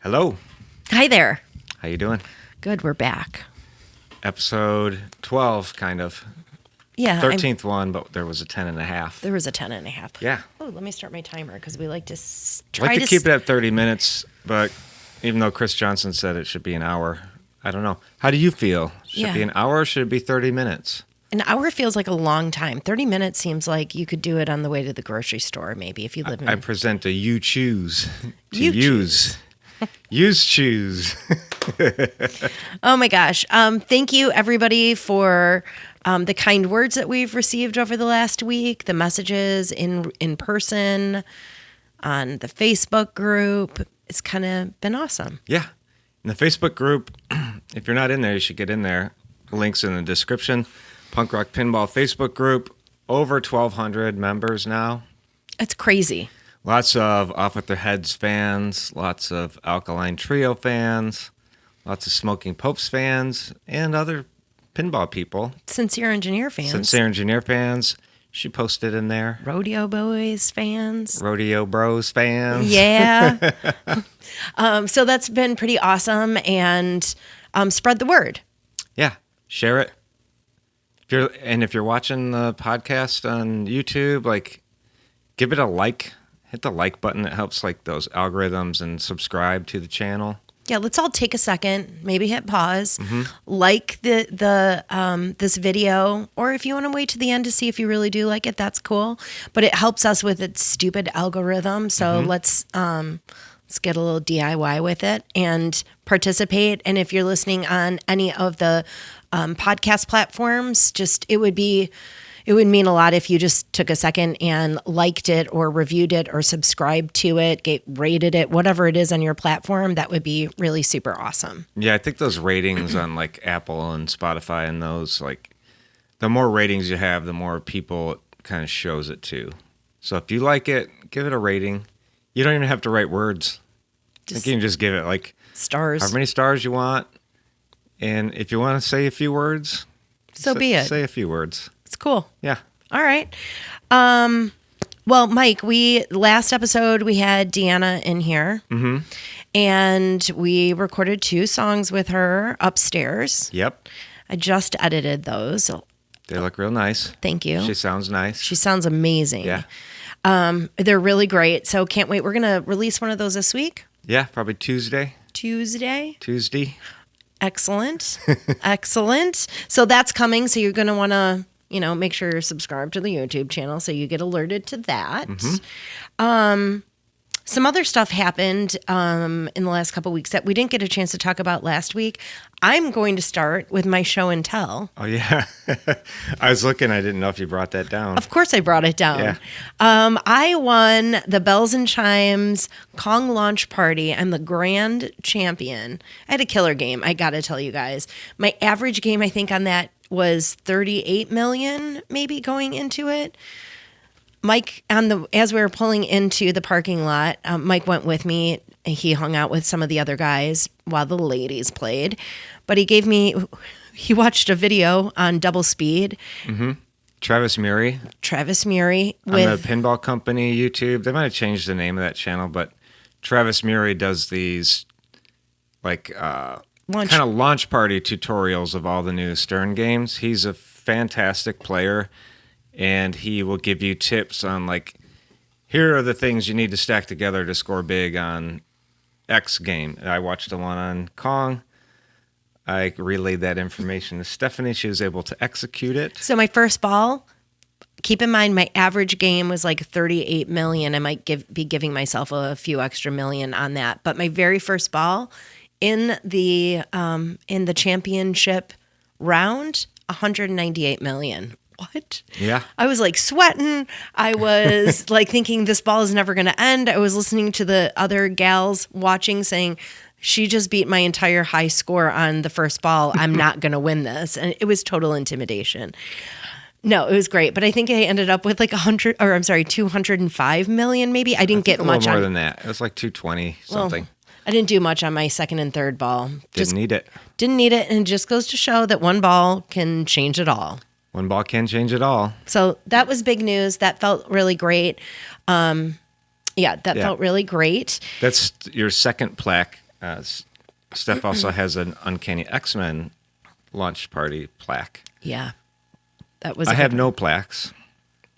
Hello. Hi there. How you doing? Good, we're back. Episode 12, kind of. Yeah. 13th one, but there was a 10.5. There was a 10.5. Yeah. Oh, let me start my timer because we like to Like to keep it at 30 minutes, but even though Chris Johnson said it should be an hour, I don't know. How do you feel? Should it be an hour or should it be 30 minutes? An hour feels like a long time. 30 minutes seems like you could do it on the way to the grocery store, maybe, if you live in... I present a you choose to You use. Use choose. Oh my gosh. Thank you everybody for the kind words that we've received over the last week, the messages in person, on the Facebook group. It's kind of been awesome. Yeah. In the Facebook group, if you're not in there, you should get in there. Links in the description. Punk Rock Pinball Facebook group. Over 1,200 members now. It's crazy. Lots of Off With Their Heads fans, lots of Alkaline Trio fans, lots of Smoking Popes fans, and other pinball people. Sincere Engineer fans. Sincere Engineer fans. She posted in there. Rodeo Boys fans. Rodeo Bros fans. Yeah. So that's been pretty awesome, and spread the word. Yeah. Share it. If you're watching the podcast on YouTube, give it a like. Hit the like button. It helps those algorithms and subscribe to the channel. Yeah, let's all take a second, maybe hit pause, like this video, or if you want to wait to the end to see if you really do like it, that's cool. But it helps us with its stupid algorithm. So let's get a little DIY with it and participate. And if you're listening on any of the podcast platforms, it would mean a lot if you just took a second and liked it or reviewed it or subscribed to it, rated it, whatever it is on your platform. That would be really super awesome. Yeah, I think those ratings on Apple and Spotify and those, the more ratings you have, the more people it kind of shows it to. So if you like it, give it a rating. You don't even have to write words. You can just give it stars. How many stars you want. And if you want to say a few words, so be it. Say a few words. It's cool. Yeah. All right. Well, Mike, last episode we had Deanna in here, and we recorded 2 songs with her upstairs. Yep. I just edited those. They look real nice. Thank you. She sounds nice. She sounds amazing. Yeah. They're really great. So can't wait. We're going to release one of those this week. Yeah, probably Tuesday. Tuesday. Excellent. Excellent. So that's coming. So you're going to want to, make sure you're subscribed to the YouTube channel so you get alerted to that. Some other stuff happened in the last couple of weeks that we didn't get a chance to talk about last week. I'm going to start with my show and tell. Oh, yeah. I was looking. I didn't know if you brought that down. Of course I brought it down. Yeah. I won the Bells and Chimes Kong launch party. I'm the grand champion. I had a killer game, I got to tell you guys. My average game, I think, on that was 38 million maybe going into it. Mike, as we were pulling into the parking lot, Mike went with me. He hung out with some of the other guys while the ladies played. But he watched a video on double speed. Travis Murray. On the Pinball Company YouTube. They might have changed the name of that channel, but Travis Murray does these kind of launch party tutorials of all the new Stern games. He's a fantastic player. And he will give you tips on, here are the things you need to stack together to score big on X game. I watched the one on Kong. I relayed that information to Stephanie. She was able to execute it. So my first ball, keep in mind my average game was 38 million. I might be giving myself a few extra million on that. But my very first ball in the championship round, 198 million. What? Yeah. I was sweating. I was thinking this ball is never going to end. I was listening to the other gals watching saying, she just beat my entire high score on the first ball. I'm not going to win this. And it was total intimidation. No, it was great. But I think I ended up with 205 million maybe. I didn't get much more than that. It was 220 something. Well, I didn't do much on my second and third ball. Didn't need it. And it just goes to show that one ball can change it all. One ball can change it all. So that was big news. That felt really great. Felt really great. That's your second plaque Steph also has an Uncanny X-Men launch party plaque. Yeah. That was. I have no plaques.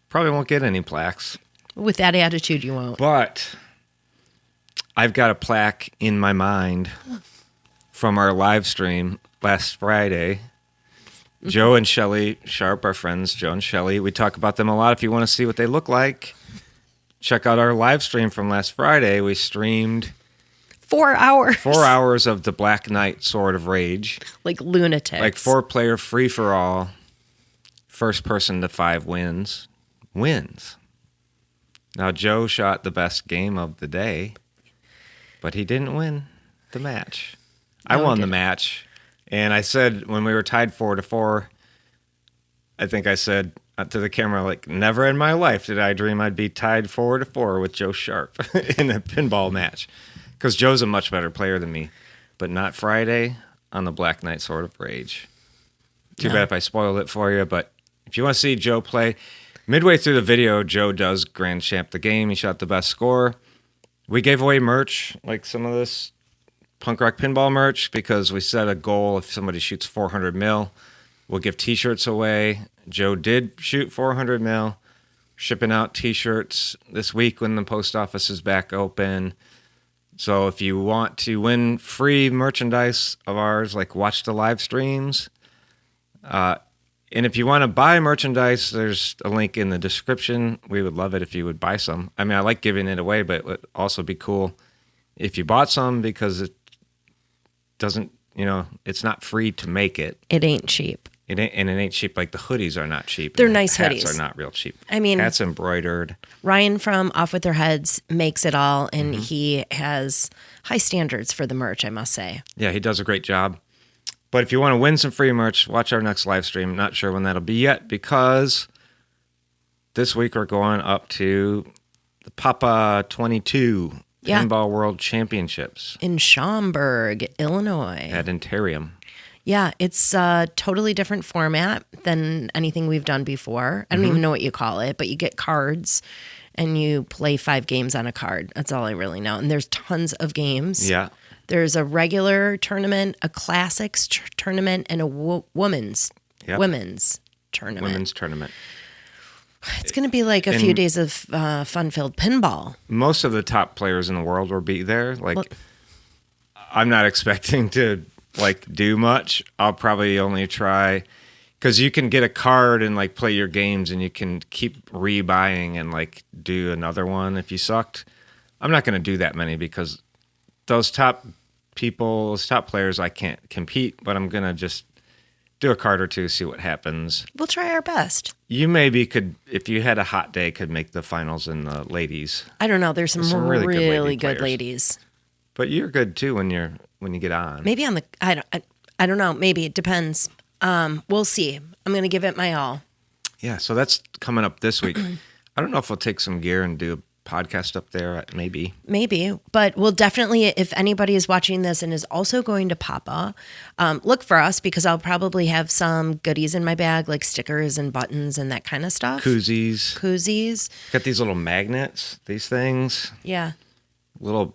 Probably won't get any plaques. With that attitude, you won't. But I've got a plaque in my mind from our live stream last Friday. Joe and Shelly Sharp, our friends, Joe and Shelly. We talk about them a lot. If you want to see what they look like, check out our live stream from last Friday. We streamed 4 hours. 4 hours of the Black Knight Sword of Rage. Like lunatics. Like 4-player free-for-all. First person to 5 wins. Now, Joe shot the best game of the day, but he didn't win the match. I won the match, and I said when we were tied 4-4, I think I said to the camera, like, never in my life did I dream I'd be tied 4-4 with Joe Sharp in a pinball match, because Joe's a much better player than me, but not Friday on the Black Knight Sword of Rage. Too bad if I spoiled it for you, but if you want to see Joe play, midway through the video, Joe does Grand Champ the game. He shot the best score. We gave away merch, like some of this punk rock pinball merch, because we set a goal. If somebody shoots 400 mil, we'll give T-shirts away. Joe did shoot 400 mil. Shipping out T-shirts this week when the post office is back open. So if you want to win free merchandise of ours, like watch the live streams, and if you want to buy merchandise, there's a link in the description. We would love it if you would buy some. I mean, I like giving it away, but it would also be cool if you bought some, because it doesn't, it's not free to make it. It ain't cheap. It ain't cheap. Like the hoodies are not cheap. They're nice hats hoodies. Hats are not real cheap. I mean, hats embroidered. Ryan from Off With Their Heads makes it all, and he has high standards for the merch, I must say. Yeah, he does a great job. But if you want to win some free merch, watch our next live stream. Not sure when that'll be yet, because this week we're going up to the Papa 22 Pinball World Championships. In Schaumburg, Illinois. At Interium. Yeah, it's a totally different format than anything we've done before. I don't even know what you call it, but you get cards and you play 5 games on a card. That's all I really know. And there's tons of games. Yeah. There's a regular tournament, a classics tournament, and a women's tournament. Women's tournament. It's going to be like a few days of fun-filled pinball. Most of the top players in the world will be there. I'm not expecting to do much. I'll probably only try, because you can get a card and play your games, and you can keep rebuying and do another one if you sucked. I'm not going to do that many, because those top players, I can't compete, but I'm going to just do a card or two, see what happens. We'll try our best. You maybe could, if you had a hot day, could make the finals in the ladies. I don't know. There's some really good ladies. But you're good too when you get on. Maybe on the, I don't know. Maybe it depends. We'll see. I'm going to give it my all. Yeah. So that's coming up this week. I don't know if we'll take some gear and do a podcast up there. Maybe, but we'll definitely, if anybody is watching this and is also going to Papa, look for us, because I'll probably have some goodies in my bag, like stickers and buttons and that kind of stuff. Koozies. Got these little magnets, these things. Yeah. Little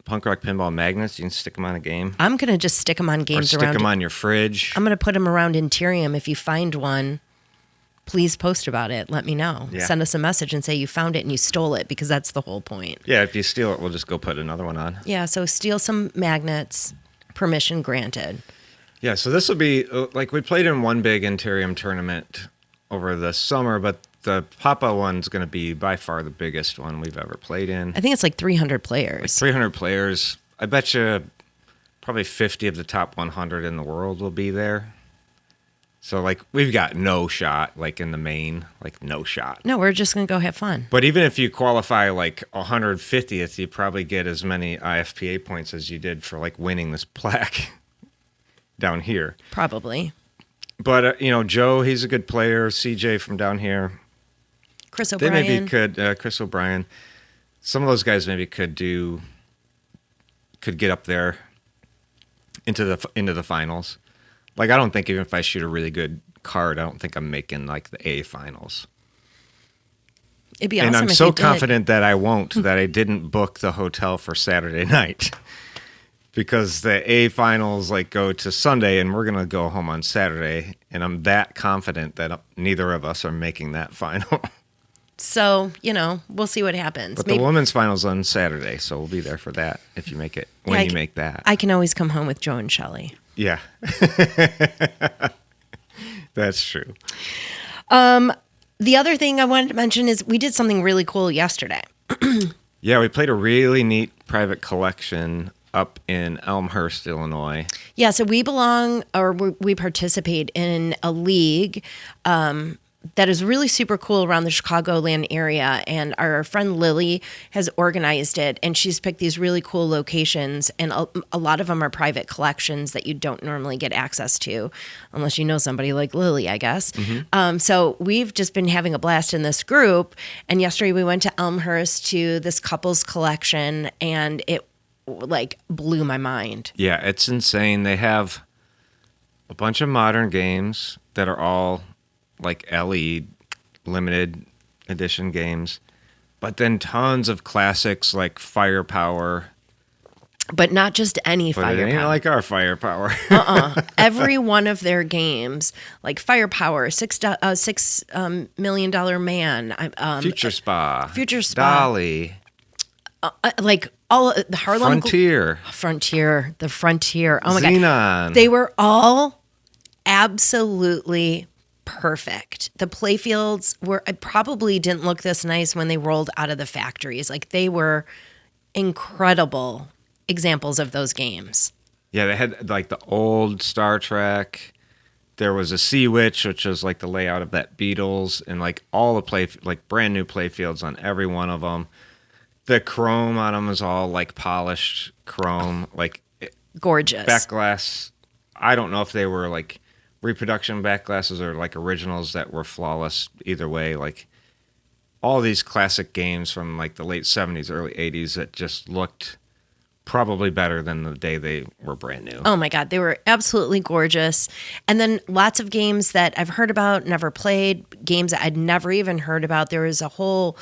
punk rock pinball magnets. You can stick them on a game. I'm going to just stick them on games around. Or stick them on your fridge. I'm going to put them around Interium. If you find one, please post about it. Let me know. Yeah. Send us a message and say you found it and you stole it, because that's the whole point. Yeah, if you steal it, we'll just go put another one on. Yeah, so steal some magnets. Permission granted. Yeah, so this will be, we played in one big Interium tournament over the summer, but the Papa one's going to be by far the biggest one we've ever played in. I think it's 300 players. 300 players. I bet you probably 50 of the top 100 in the world will be there. So, we've got no shot, in the main, no shot. No, we're just going to go have fun. But even if you qualify, 150th, you probably get as many IFPA points as you did for, winning this plaque down here. Probably. But, Joe, he's a good player. CJ from down here. Chris O'Brien. They maybe could, Chris O'Brien. Some of those guys maybe could get up there into the finals. I don't think even if I shoot a really good card, I don't think I'm making the A finals. It'd be awesome. And I'm so confident that I won't, that I didn't book the hotel for Saturday night. because the A finals like go to Sunday and we're going to go home on Saturday. And I'm that confident that neither of us are making that final. So, we'll see what happens. But the women's final's on Saturday, so we'll be there for that if you make it, when you make that. I can always come home with Joe and Shelley. Yeah. That's true. The other thing I wanted to mention is we did something really cool yesterday. Yeah, we played a really neat private collection up in Elmhurst, Illinois. Yeah, so we participate in a league that is really super cool around the Chicagoland area. And our friend Lily has organized it, and she's picked these really cool locations. And a lot of them are private collections that you don't normally get access to unless you know somebody like Lily, I guess. Mm-hmm. So we've just been having a blast in this group. And yesterday we went to Elmhurst to this couples collection, and it blew my mind. Yeah, it's insane. They have a bunch of modern games that are all like LE limited edition games, but then tons of classics like Firepower. But not just any Firepower. It ain't like our Firepower. Every one of their games, like Firepower, $6 million Man, Future Spa, Dolly, like all the Harlem Frontier, the Frontier. Oh my Xenon. God, they were all absolutely perfect. The playfields probably didn't look this nice when they rolled out of the factories. Like, they were incredible examples of those games. Yeah, they had like the old Star Trek. There was a Sea Witch, which was like the layout of that Beatles, and like all the brand new playfields on every one of them. The chrome on them is all like polished chrome, like gorgeous. Backglass. I don't know if they were like reproduction backglasses or like originals that were flawless either way. Like all these classic games from like the late 70s, early 80s that just looked probably better than the day they were brand new. Oh my God, they were absolutely gorgeous. And then lots of games that I've heard about, never played, games that I'd never even heard about. There was a whole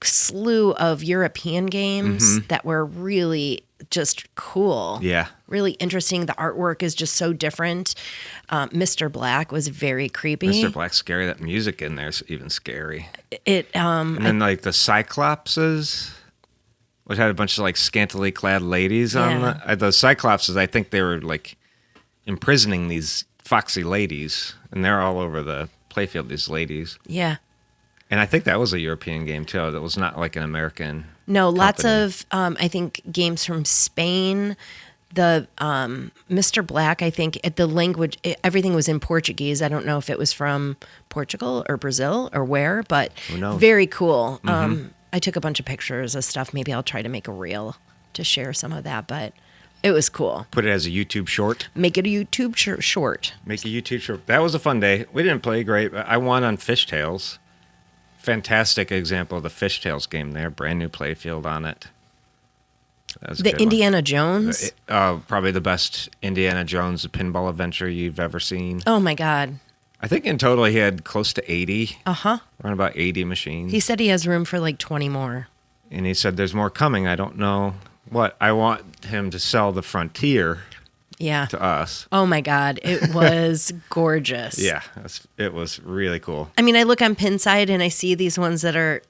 slew of European games that were really just cool. Yeah. Really interesting. The artwork is just so different. Mr. Black was very creepy. Mr. Black's scary. That music in there is even scary. And then the Cyclopses, which had a bunch of scantily clad ladies on the Cyclopses. I think they were imprisoning these foxy ladies, and they're all over the playfield, these ladies. Yeah. And I think that was a European game, too. That was not like an American No, company. Lots of, I think, games from Spain. The Mr. Black, I think, the language, everything was in Portuguese. I don't know if it was from Portugal or Brazil or where, but who knows? Very cool. I took a bunch of pictures of stuff. Maybe I'll try to make a reel to share some of that, but it was cool. Put it as a YouTube short. Make it a YouTube short. Make a YouTube short. That was a fun day. We didn't play great, but I won on Fishtails. Fantastic example of the Fishtails game there. Brand new playfield on it. The Indiana Jones? Probably the best Indiana Jones pinball adventure you've ever seen. Oh, my God. I think in total he had close to 80. Uh-huh. Around about 80 machines. He said he has room for 20 more. And he said there's more coming. I don't know what. I want him to sell the Frontier to us. Oh, my God. It was gorgeous. Yeah, it was really cool. I mean, I look on Pinside and I see these ones that are,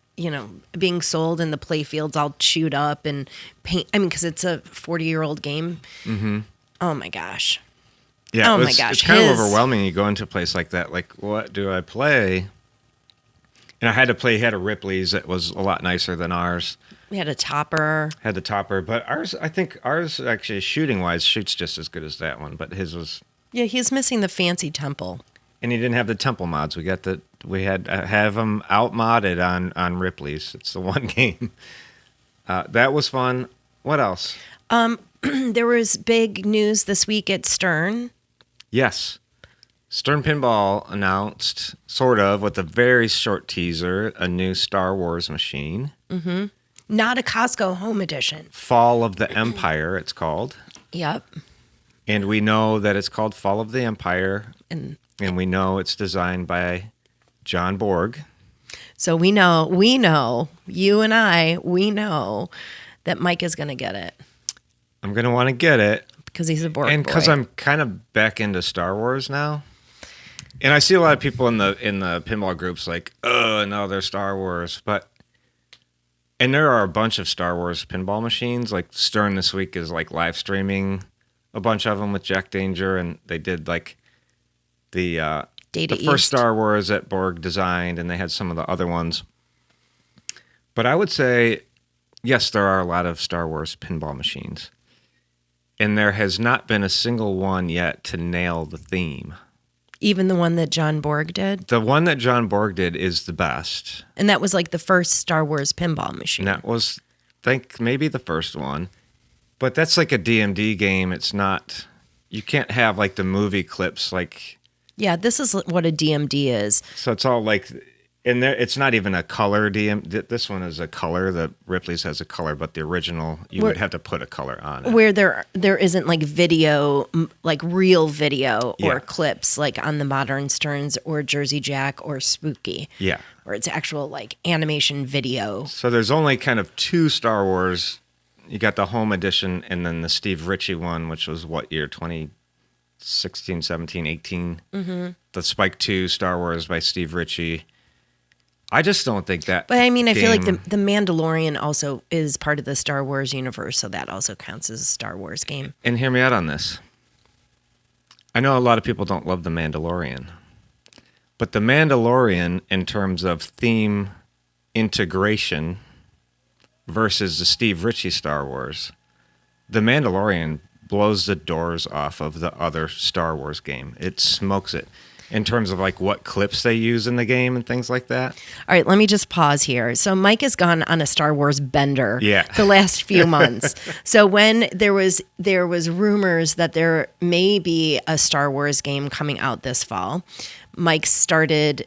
being sold in the playfields all chewed up and paint. I mean, because it's a 40-year-old game. Mm-hmm. Oh, my gosh. Yeah, oh, my gosh. It's kind of overwhelming. You go into a place like that, what do I play? And I had to play, he had a Ripley's that was a lot nicer than ours. We had a topper. Had the topper, but I think ours actually shooting-wise shoots just as good as that one, but his was... Yeah, he's missing the fancy temple. And he didn't have the temple mods. We had to have them out-modded on Ripley's. It's the one game. That was fun. What else? There was big news this week at Stern. Yes. Stern Pinball announced, sort of, with a very short teaser, a new Star Wars machine. Mm-hmm. Not a Costco home edition. Fall of the Empire, it's called. Yep. And we know that it's called Fall of the Empire. And we know it's designed by John Borg. So we know, you and I, we know that Mike is going to get it. I'm going to want to get it. Because he's a Borg and boy. because I'm kind of back into Star Wars now. And I see a lot of people in the pinball groups like, oh, no, they're Star Wars. And there are a bunch of Star Wars pinball machines. Like Stern this week is like live streaming a bunch of them with Jack Danger. And they did like the first Star Wars that Borg designed. And they had some of the other ones. But I would say, yes, there are a lot of Star Wars pinball machines. And there has not been a single one yet to nail the theme. Even the one that John Borg did? The one that John Borg did is the best. And that was like the first Star Wars pinball machine. And that was, I think, maybe the first one. But that's like a DMD game. It's not, you can't have like the movie clips like. Yeah, this is what a DMD is. So it's all like, and there, it's not even a color DM. This one is a color. The Ripley's has a color, but the original, you would have to put a color on it. Where there isn't like video, like real video or clips like on the modern Sterns or Jersey Jack or Spooky. Yeah. Where it's actual like animation video. So there's only kind of two Star Wars. You got the home edition and then the Steve Ritchie one, which was what year? 2016, 17, 18. Mm-hmm. The Spike 2 Star Wars by Steve Ritchie. I just don't think that. But I mean, I feel like the Mandalorian also is part of the Star Wars universe, so that also counts as a Star Wars game. And hear me out on this. I know a lot of people don't love the Mandalorian, but the Mandalorian, in terms of theme integration versus the Steve Ritchie Star Wars, the Mandalorian blows the doors off of the other Star Wars game. It smokes it. In terms of like what clips they use in the game and things like that. All right, let me just pause here. So Mike has gone on a Star Wars bender the last few months. So when there was rumors that there may be a Star Wars game coming out this fall, Mike started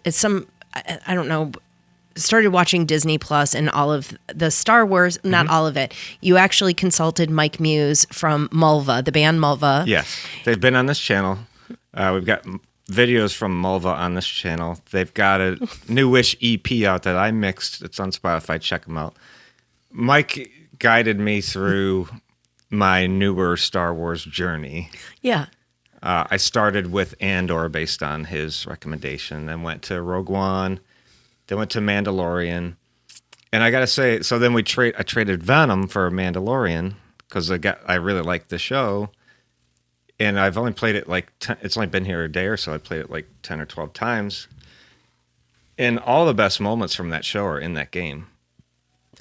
started watching Disney Plus and all of the Star Wars, not all of it. You actually consulted Mike Muse from Mulva, the band Mulva. Yes, they've been on this channel. We've got videos from Mulva on this channel. They've got a New Wish EP out that I mixed. It's on Spotify. Check them out. Mike guided me through my newer Star Wars journey. Yeah. I started with Andor based on his recommendation, then went to Rogue One, then went to Mandalorian. And I got to say, so then I traded Venom for Mandalorian because I really liked the show. And I've only played it like, it's only been here a day or so. I played it like 10 or 12 times. And all the best moments from that show are in that game.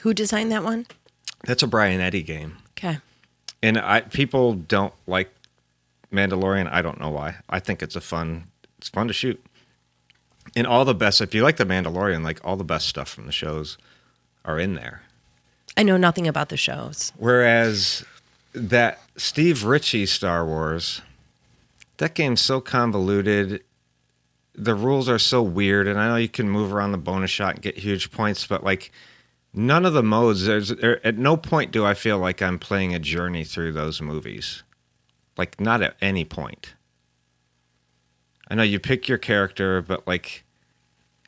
Who designed that one? That's a Brian Eddy game. Okay. And people don't like Mandalorian. I don't know why. I think it's fun to shoot. And all the best, if you like the Mandalorian, like all the best stuff from the shows are in there. I know nothing about the shows. Whereas that Steve Ritchie Star Wars, that game's so convoluted. The rules are so weird, and I know you can move around the bonus shot and get huge points, but like none of the modes, at no point do I feel like I'm playing a journey through those movies. Like not at any point. I know you pick your character, but like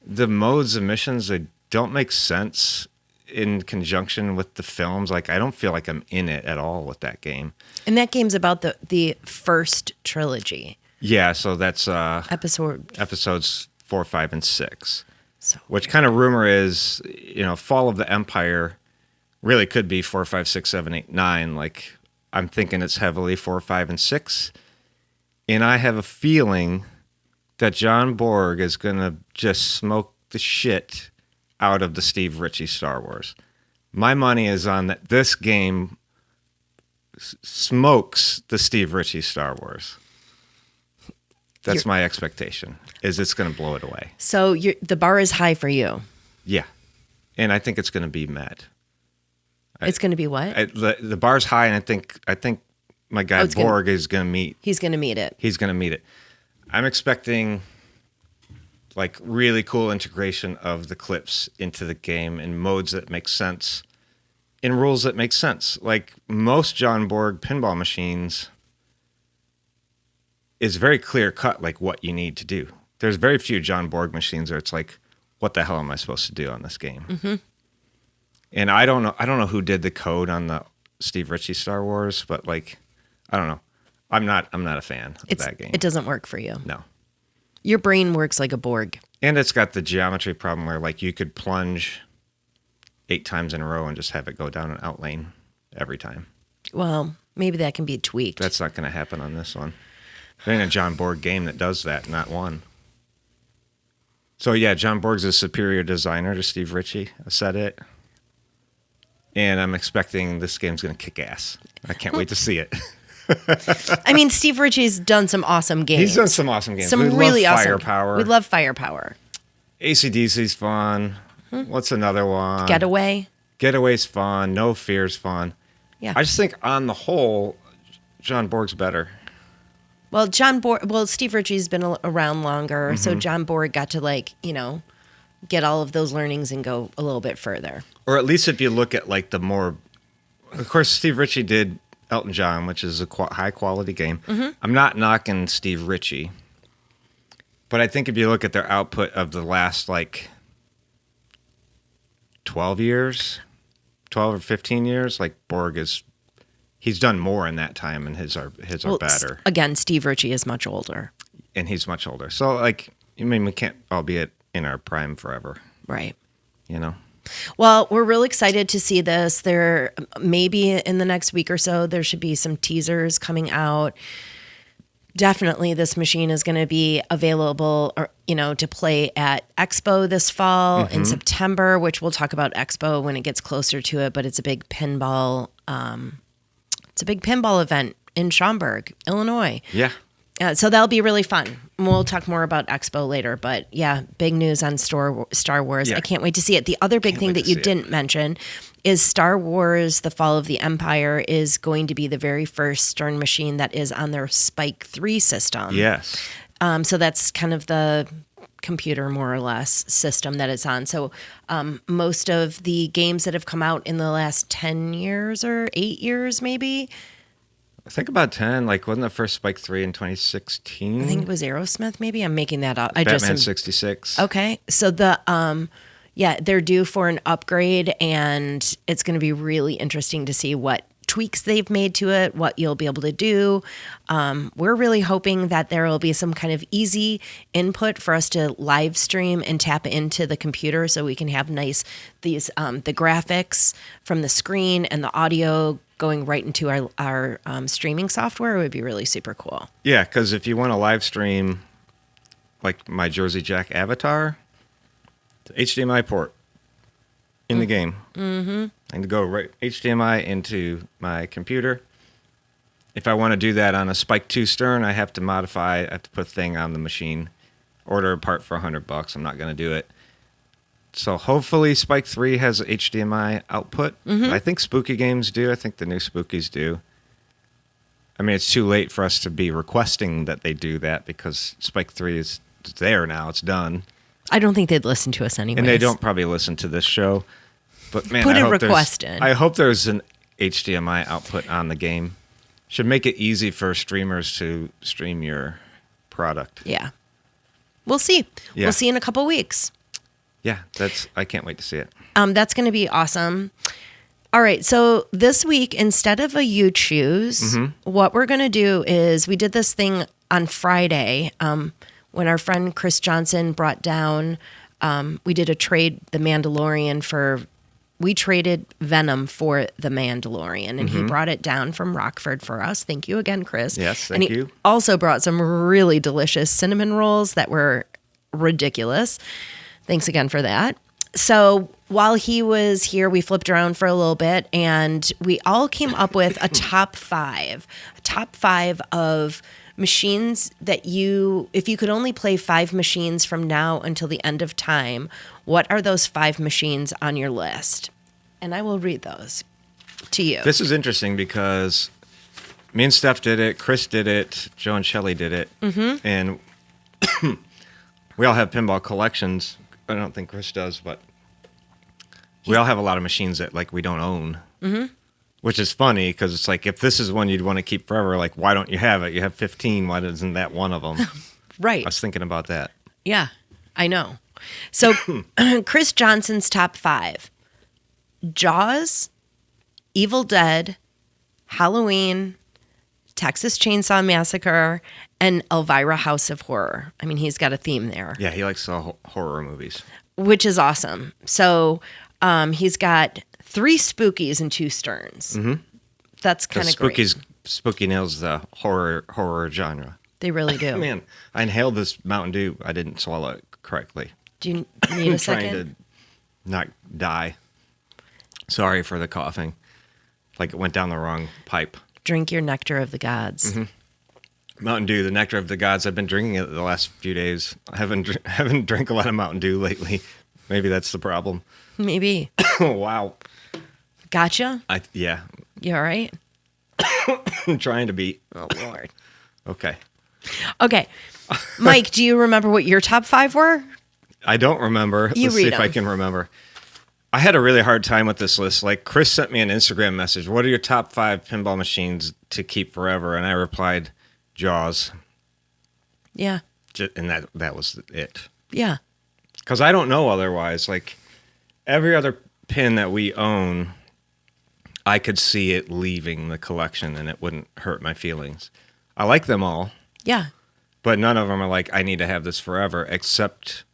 the modes and missions, they don't make sense in conjunction with the films. Like I don't feel like I'm in it at all with that game. And that game's about the first trilogy. Yeah, so that's episodes 4, 5, and 6. So which kind of rumor is, Fall of the Empire really could be 4, 5, 6, 7, 8, 9. Like I'm thinking it's heavily 4, 5, and 6. And I have a feeling that John Borg is gonna just smoke the shit out of the Steve Ritchie Star Wars. My money is on that this game smokes the Steve Ritchie Star Wars. That's my expectation, is it's going to blow it away. So the bar is high for you. Yeah. And I think it's going to be met. It's going to be what? The bar's high, and I think my guy Borg is going to meet. He's going to meet it. He's going to meet it. I'm expecting like really cool integration of the clips into the game in modes that make sense, in rules that make sense. Like most John Borg pinball machines is very clear cut, like what you need to do. There's very few John Borg machines where it's like, what the hell am I supposed to do on this game? Mm-hmm. And I don't know who did the code on Steve Ritchie Star Wars, but like, I don't know. I'm not a fan of that game. It doesn't work for you. No. Your brain works like a Borg. And it's got the geometry problem where like you could plunge 8 times in a row and just have it go down an out lane every time. Well, maybe that can be tweaked. That's not going to happen on this one. There ain't a John Borg game that does that, not one. So yeah, John Borg's a superior designer to Steve Ritchie. I said it. And I'm expecting this game's going to kick ass. I can't wait to see it. I mean, Steve Ritchie's done some awesome games. He's done some awesome games. Some we really love awesome. Firepower. We love Firepower. AC/DC's fun. What's another one? Getaway. Getaway's fun. No Fear's fun. Yeah. I just think on the whole, John Borg's better. Well, Steve Ritchie's been around longer, so John Borg got to get all of those learnings and go a little bit further. Or at least if you look at like the more, of course, Steve Ritchie did Elton John, which is a high quality game. I'm not knocking Steve Ritchie, but I think if you look at their output of the last like 12 or 15 years, like Borg he's done more in that time, and his are better. Again, Steve Ritchie is much older. And he's much older. So like, I mean, we can't all be in our prime forever. Right. You know? Well, we're really excited to see this. There, maybe in the next week or so, there should be some teasers coming out. Definitely, this machine is going to be available, to play at Expo this fall in September, which we'll talk about Expo when it gets closer to it. But it's a big pinball. It's a big pinball event in Schaumburg, Illinois. Yeah. So that'll be really fun. We'll talk more about Expo later, but yeah, big news on Star Wars. Yeah. I can't wait to see it. The other big thing that you didn't mention is Star Wars: The Fall of the Empire is going to be the very first Stern machine that is on their Spike 3 system. Yes. So that's kind of the computer, more or less, system that it's on. So most of the games that have come out in the last 10 years or 8 years, maybe. I think about 10. Like, wasn't the first Spike 3 in 2016? I think it was Aerosmith, maybe. I'm making that up. Batman 66. Okay. So they're due for an upgrade, and it's going to be really interesting to see what tweaks they've made to it, what you'll be able to do. We're really hoping that there will be some kind of easy input for us to live stream and tap into the computer so we can have the graphics from the screen and the audio going right into our streaming software. It would be really super cool. Yeah, because if you want to live stream like my Jersey Jack avatar, it's HDMI port in the game. Mm-hmm. I can go right HDMI into my computer. If I want to do that on a Spike 2 Stern, I have to modify. I have to put a thing on the machine, order a part for $100. I'm not going to do it. So hopefully Spike 3 has HDMI output. I think Spooky games do. I think the new Spookies do. I mean, it's too late for us to be requesting that they do that because Spike 3 is there now. It's done. I don't think they'd listen to us anyway. And they don't probably listen to this show. But man, put a request in. I hope there's an HDMI output on the game. Should make it easy for streamers to stream your product. Yeah. We'll see. Yeah. We'll see in a couple weeks. Yeah, I can't wait to see it. That's going to be awesome. All right, so this week, instead of a you choose, what we're going to do is we did this thing on Friday when our friend Chris Johnson brought down, we did a trade, The Mandalorian we traded Venom for The Mandalorian, and he brought it down from Rockford for us. Thank you again, Chris. Yes, thank you. And he also brought some really delicious cinnamon rolls that were ridiculous. Thanks again for that. So while he was here, we flipped around for a little bit, and we all came up with a top five of machines that if you could only play 5 machines from now until the end of time, what are those 5 machines on your list? And I will read those to you. This is interesting because me and Steph did it, Chris did it, Joe and Shelley did it, and we all have pinball collections. I don't think Chris does, but we all have a lot of machines that like we don't own, which is funny because it's like if this is one you'd want to keep forever, like why don't you have it? You have 15. Why isn't that one of them? Right. I was thinking about that. Yeah, I know. So Chris Johnson's top 5: Jaws, Evil Dead, Halloween, Texas Chainsaw Massacre, and Elvira House of Horror. I mean, he's got a theme there. Yeah, he likes horror movies. Which is awesome. So he's got 3 Spookies and 2 Sterns. Mm-hmm. That's kind of great. Spooky nails the horror genre. They really do. Man, I inhaled this Mountain Dew. I didn't swallow it correctly. Do you need a second? Trying to not die. Sorry for the coughing. Like it went down the wrong pipe. Drink your nectar of the gods. Mm-hmm. Mountain Dew, the nectar of the gods. I've been drinking it the last few days. I haven't drank a lot of Mountain Dew lately. Maybe that's the problem. Maybe. Oh, wow. Gotcha? Yeah. You all right? I'm trying to be. Oh, Lord. Okay. Okay. Mike, do you remember what your top 5 were? I don't remember. Let's see if I can remember. I had a really hard time with this list. Like, Chris sent me an Instagram message. What are your top 5 pinball machines to keep forever? And I replied, Jaws. Yeah. And that was it. Yeah. Because I don't know otherwise. Like, every other pin that we own, I could see it leaving the collection and it wouldn't hurt my feelings. I like them all. Yeah. But none of them are like, I need to have this forever, except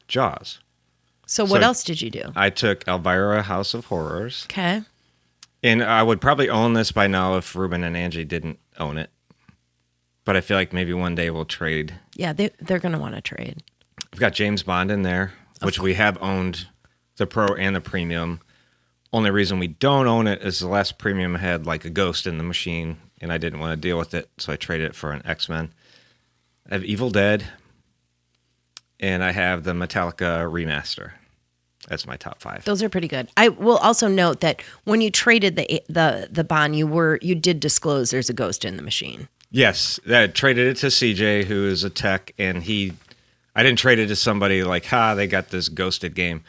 Jaws. So what else did you do? I took Elvira House of Horrors. Okay. And I would probably own this by now if Ruben and Angie didn't own it. But I feel like maybe one day we'll trade. Yeah, they're going to want to trade. We've got James Bond in there, which we have owned, the Pro and the Premium. Only reason we don't own it is the last Premium had like a ghost in the machine, and I didn't want to deal with it, so I traded it for an X-Men. I have Evil Dead, and I have the Metallica remaster. That's my top 5. Those are pretty good. I will also note that when you traded the Bond, you did disclose there's a ghost in the machine. Yes, I traded it to CJ, who is a tech, and I didn't trade it to somebody like, they got this ghosted game.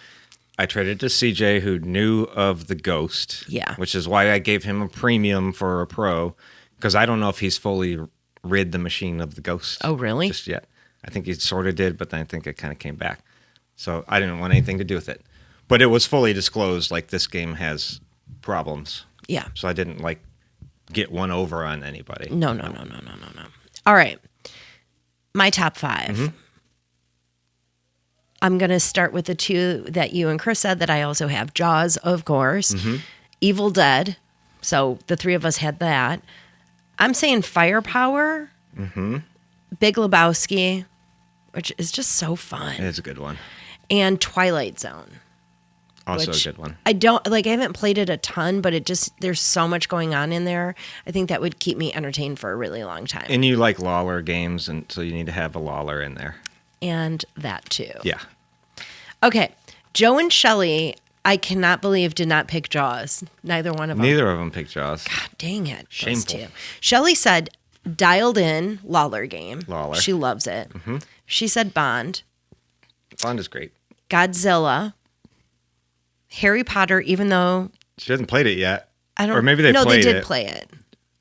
I traded it to CJ, who knew of the ghost. Yeah. Which is why I gave him a Premium for a Pro, because I don't know if he's fully rid the machine of the ghost. Oh, really? Just yet. I think he sort of did, but then I think it kind of came back. So I didn't want anything to do with it. But it was fully disclosed, like, this game has problems. Yeah. So I didn't, like, get one over on anybody. No. All right. My top 5. Mm-hmm. I'm going to start with the 2 that you and Chris said that I also have. Jaws, of course. Mm-hmm. Evil Dead. So the 3 of us had that. I'm saying Firepower. Mm-hmm. Big Lebowski, which is just so fun. It's a good one. And Twilight Zone. Also a good one. I haven't played it a ton, but there's so much going on in there. I think that would keep me entertained for a really long time. And you like Lawler games, and so you need to have a Lawler in there. And that too. Yeah. Okay. Joe and Shelley, I cannot believe, did not pick Jaws. Neither one of them. Neither of them picked Jaws. God dang it. Shameful. Those 2. Shelley said dialed in Lawler game. Lawler. She loves it. Mm-hmm. She said Bond. Bond is great. Godzilla. Harry Potter, even though She hasn't played it yet. Or maybe they played it. No, they did play it.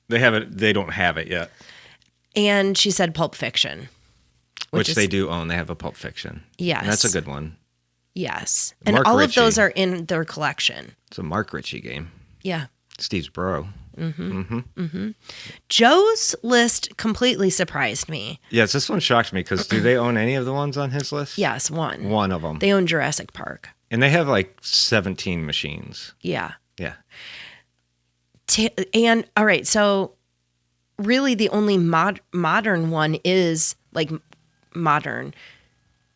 They have it. They don't have it yet. And she said Pulp Fiction. Which they do own. They have a Pulp Fiction. Yes. And that's a good one. Yes. Mark and all Ritchie. of those are in their collection. It's a Mark Ritchie game. Yeah. Steve's bro. Mm-hmm. Mm-hmm. Mm-hmm. Joe's list completely surprised me. Yes, this one shocked me because do they own any of the ones on his list? Yes, one. One of them. They own Jurassic Park. And they have like 17 machines. Yeah. Yeah. And all right, so really the only modern one is like modern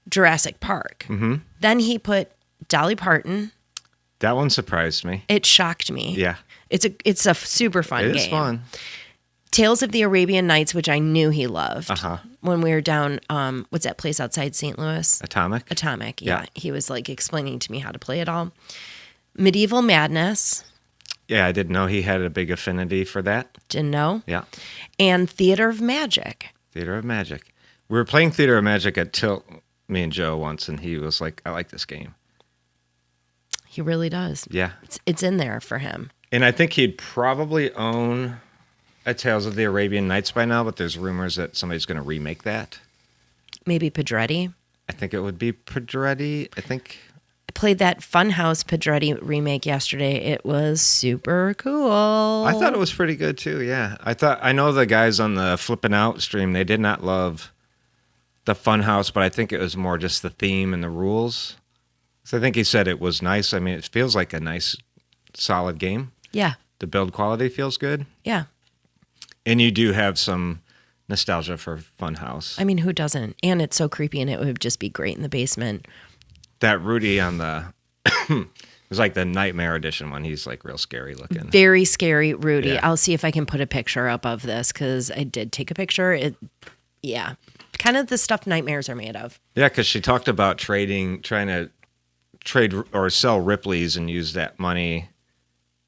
Jurassic Park. Mm-hmm. Then he put Dolly Parton. That one surprised me. It shocked me. Yeah. It's a super fun game. It is fun. Tales of the Arabian Nights, which I knew he loved. Uh-huh. When we were down, what's that place outside St. Louis? Atomic, yeah. He was like explaining to me how to play it all. Medieval Madness. Yeah, I didn't know he had a big affinity for that. Didn't know. Yeah. And Theater of Magic. Theater of Magic. We were playing Theater of Magic at Tilt, me and Joe once, and he was like, I like this game. He really does. Yeah. It's in there for him. And I think he'd probably own a Tales of the Arabian Nights by now, but there's rumors that somebody's going to remake that. Maybe Pedretti. I think it would be Pedretti. I think played that Funhouse Pedretti remake yesterday. It was super cool. I thought it was pretty good too. Yeah, I know the guys on the Flippin' Out stream, they did not love the Funhouse, but I think it was more just the theme and the rules. So I think he said it was nice. I mean, it feels like a nice, solid game. Yeah. The build quality feels good. Yeah. And you do have some nostalgia for Funhouse. I mean, who doesn't? And it's so creepy, and it would just be great in the basement. That Rudy on the, it was like the Nightmare Edition one. He's like real scary looking. Very scary, Rudy. Yeah. I'll see if I can put a picture up of this because I did take a picture. Yeah. Kind of the stuff nightmares are made of. Yeah, because she talked about trying to trade or sell Ripley's and use that money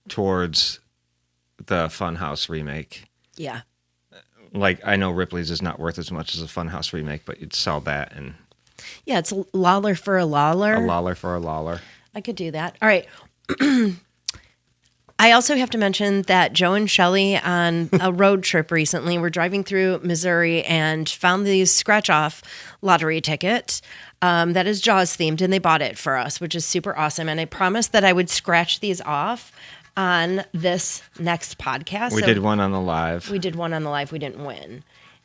towards the Funhouse remake. Yeah. Like, I know Ripley's is not worth as much as a Funhouse remake, but you'd sell that and... Yeah, it's a lollar for a lollar. A lollar for a lollar. I could do that. All right. I also have to mention that Joe and Shelley on a road trip recently were driving through Missouri and found these scratch-off lottery ticket that is Jaws themed, and they bought it for us, which is super awesome. And I promised that I would scratch these off on this next podcast. We did one on the live. We did one on the live. We didn't win.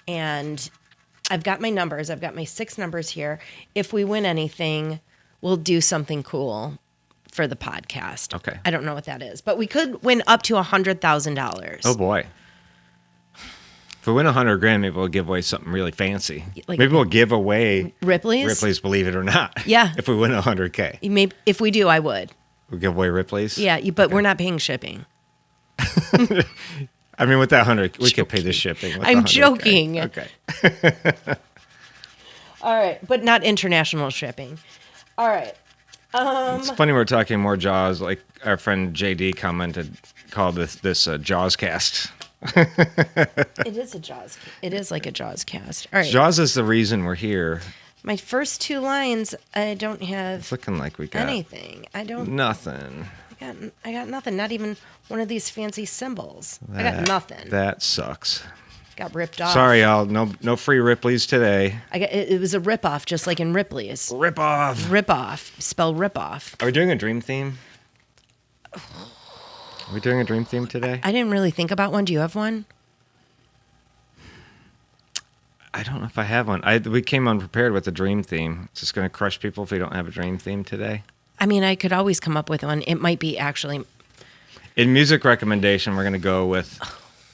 And I've got my numbers. I've got my 6 numbers here. If we win anything, we'll do something cool for the podcast. Okay. I don't know what that is, but we could win up to $100,000. Oh boy. If we win $100,000, maybe we'll give away something really fancy. Like maybe we'll give away Ripley's, believe it or not. Yeah. If we win $100,000. Maybe if we do, I would. We'll give away Ripley's? Yeah, but we're not paying shipping. I mean, with that 100, we could pay the shipping. I'm joking. Okay. All right, but not international shipping. All right. It's funny we're talking more Jaws. Like our friend JD called this Jaws cast. It is a Jaws. It is like a Jaws cast. All right. Jaws is the reason we're here. My first 2 lines, I don't have It's looking like we got anything. I don't. Nothing. I got nothing. Not even one of these fancy symbols. I got nothing. That sucks. Got ripped off. Sorry, y'all. No free Ripley's today. It was a rip off, just like in Ripley's. Rip off. Rip off. Spell rip off. Are we doing a dream theme? Are we doing a dream theme today? I didn't really think about one. Do you have one? I don't know if I have one. We came unprepared with a dream theme. It's just going to crush people if we don't have a dream theme today. I mean, I could always come up with one. It might be actually. In music recommendation, we're going to go with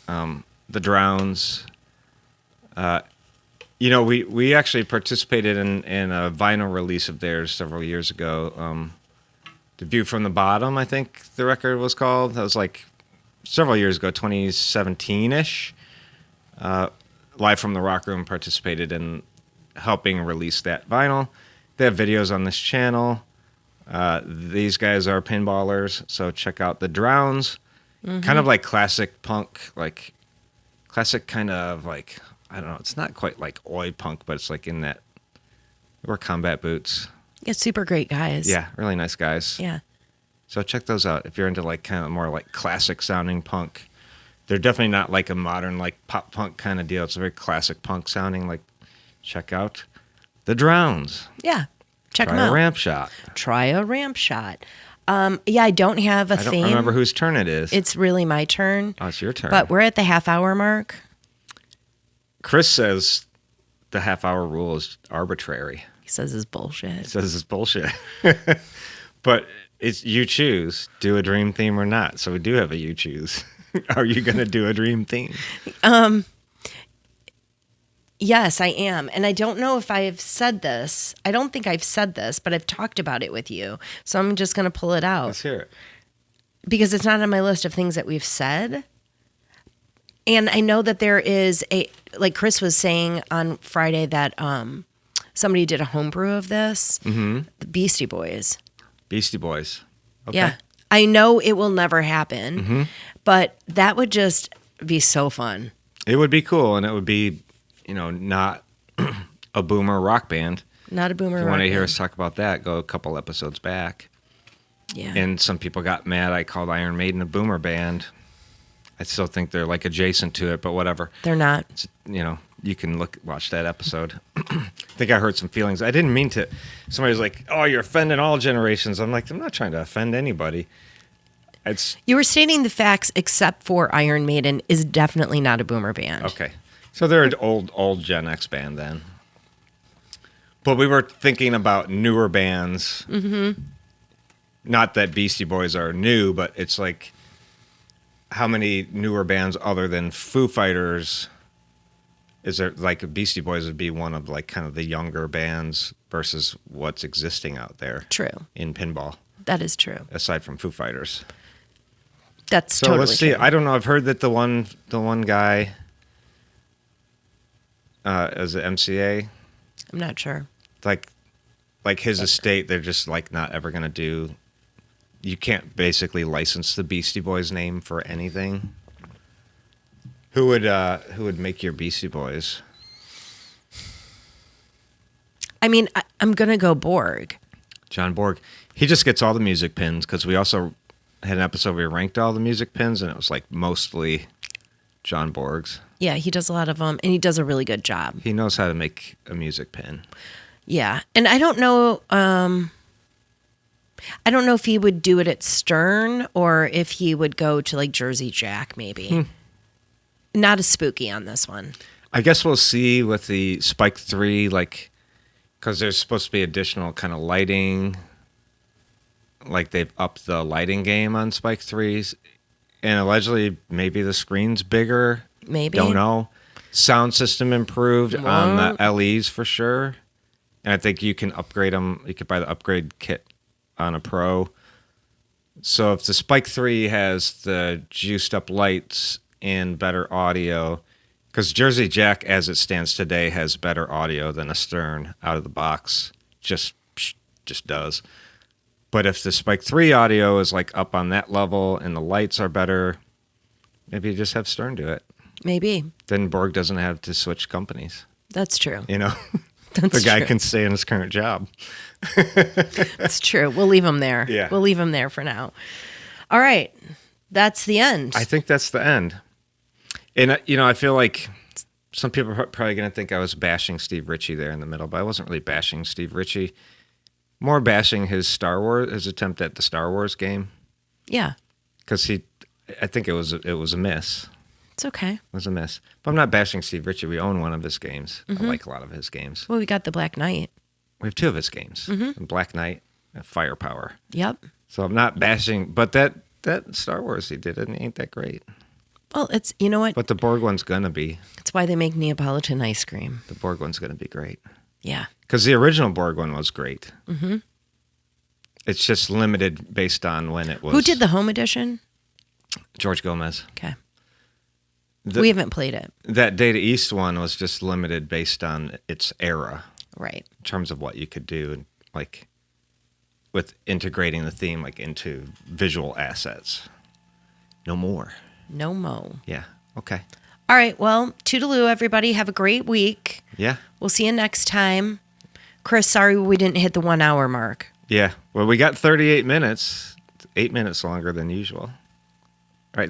the Drowns. We actually participated in a vinyl release of theirs several years ago. The View from the Bottom, I think the record was called. That was like several years ago, 2017-ish. Live from the Rock Room participated in helping release that vinyl. They have videos on this channel. These guys are pinballers, so check out the Drowns. Mm-hmm. Kind of like classic punk, like classic kind of like, I don't know, it's not quite like oi punk, but it's like in that, or combat boots. Yeah, super great guys. Yeah, really nice guys. Yeah. So check those out if you're into like kind of more like classic sounding punk. They're definitely not like a modern like pop punk kind of deal. It's a very classic punk sounding. Like, check out the Drowns. Yeah, check them Try out. a ramp shot. Try a ramp shot. Yeah, I don't have a theme. I don't remember whose turn it is. It's really my turn. Oh, it's your turn. But we're at the half-hour mark. Chris says the half-hour rule is arbitrary. He says it's bullshit. He says it's bullshit. But it's you choose, do a dream theme or not. So we do have a you choose. Are you going to do a dream theme? Yes, I am. And I don't know if I've said this. I don't think I've said this, but I've talked about it with you. So I'm just going to pull it out. Let's hear it. Because it's not on my list of things that we've said. And I know that there is like Chris was saying on Friday that somebody did a homebrew of this. Mm-hmm. The Beastie Boys. Beastie Boys. Okay. Yeah. I know it will never happen, mm-hmm. but that would just be so fun. It would be cool, and it would be, not a boomer rock band. Not a boomer rock band. If you want to hear us talk about that, go a couple episodes back. Yeah. And some people got mad I called Iron Maiden a boomer band. I still think they're like adjacent to it, but whatever. They're not. It's, you can watch that episode. I think I hurt some feelings. I didn't mean to. Somebody's like, "Oh, you're offending all generations." I'm like, I'm not trying to offend anybody. You were stating the facts, except for Iron Maiden is definitely not a boomer band. Okay, so they're an old Gen X band then. But we were thinking about newer bands. Mm-hmm. Not that Beastie Boys are new, but it's like, how many newer bands other than Foo Fighters is there? Like Beastie Boys would be one of like kind of the younger bands versus what's existing out there. True. In pinball. That is true. Aside from Foo Fighters. That's so totally let's see. true. I don't know. I've heard that the one guy as an MCA. I'm not sure. Like his estate, they're just like not ever gonna do. You can't basically license the Beastie Boys name for anything. Who would make your Beastie Boys? I mean, I'm gonna go Borg. John Borg. He just gets all the music pins because we also had an episode where we ranked all the music pins, and it was like mostly John Borg's. Yeah, he does a lot of them, and he does a really good job. He knows how to make a music pin. Yeah, and I don't know. I don't know if he would do it at Stern or if he would go to like Jersey Jack, maybe. Not as spooky on this one. I guess we'll see with the Spike 3, like, because there's supposed to be additional kind of lighting. Like they've upped the lighting game on Spike 3s. And allegedly, maybe the screen's bigger. Maybe. Don't know. Sound system improved on the LEs for sure. And I think you can upgrade them. You could buy the upgrade kit on a Pro. So if the Spike 3 has the juiced up lights and better audio, because Jersey Jack as it stands today has better audio than a Stern out of the box, just does. But if the Spike 3 audio is like up on that level and the lights are better, maybe you just have Stern do it. Maybe. Then Borg doesn't have to switch companies. That's true. You know? That's the guy true. can stay in his current job. That's true. We'll leave him there. Yeah. We'll leave him there for now. All right. That's the end. I think that's the end. And, you know, I feel like some people are probably going to think I was bashing Steve Ritchie there in the middle, but I wasn't really bashing Steve Ritchie. More bashing his attempt at the Star Wars game. Yeah. Because I think it was a miss. It's okay. It was a miss. But I'm not bashing Steve Ritchie. We own one of his games. I like a lot of his games. Well, we got the Black Knight. We have two of his games. Black Knight and Firepower. Yep. So I'm not bashing, but that Star Wars he did, it ain't that great. Well, it's, you know what? But the Borg one's going to be. That's why they make Neapolitan ice cream. The Borg one's going to be great. Yeah. Because the original Borg one was great. Mm-hmm. It's just limited based on when it was. Who did the home edition? George Gomez. Okay. We haven't played it. That Data East one was just limited based on its era. Right. In terms of what you could do, like with integrating the theme like into visual assets. No more. No mo. Yeah. Okay. All right. Well, toodaloo, everybody. Have a great week. Yeah. We'll see you next time. Chris, sorry we didn't hit the 1 hour mark. Yeah. Well, we got 38 minutes. 8 minutes longer than usual.